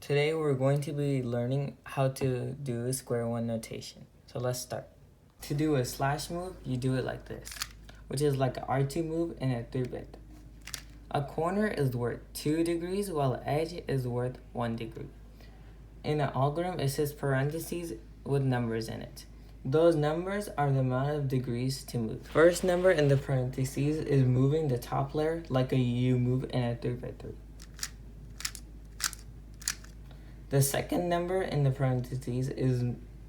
Today we're going to be learning how to do Square-1 notation. So let's start. To do a slash move, you do it like this, which is like an R2 move in a 3-bit. A corner is worth 2 degrees while an edge is worth 1 degree. In an algorithm, it says parentheses with numbers in it. Those numbers are the amount of degrees to move. First number in the parentheses is moving the top layer like a U move in a 3x3. The second number in the parentheses is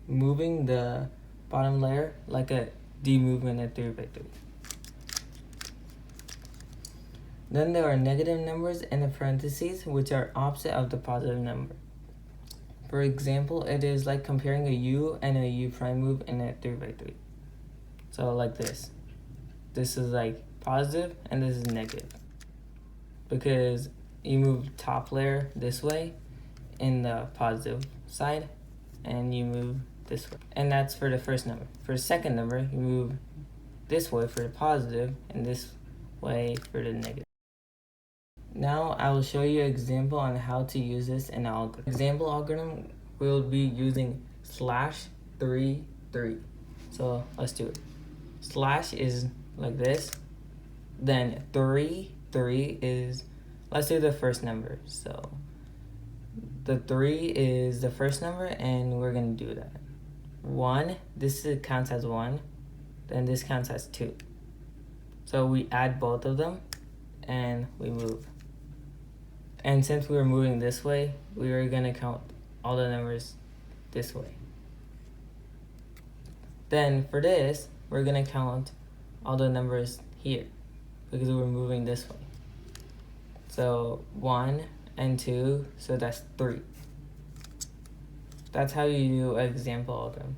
moving the bottom layer like a D move in a 3x3. Then there are negative numbers in the parentheses, which are opposite of the positive number. For example, it is like comparing a U and a U prime move in a 3x3. So like this. This is like positive and this is negative. Because you move top layer this way in the positive side and you move this way. And that's for the first number. For the second number, you move this way for the positive and this way for the negative. Now I will show you an example on how to use this in an algorithm. Example algorithm will be using /3 3. So let's do it. Slash is like this. Then 3 3 is, let's do the first number. So the 3 is the first number and we're gonna do that. 1, this counts as 1, then this counts as 2. So we add both of them and we move. And since we were moving this way, we were gonna count all the numbers this way. Then for this, we're gonna count all the numbers here because we're moving this way. So 1 and 2, so that's 3. That's how you do an example algorithm.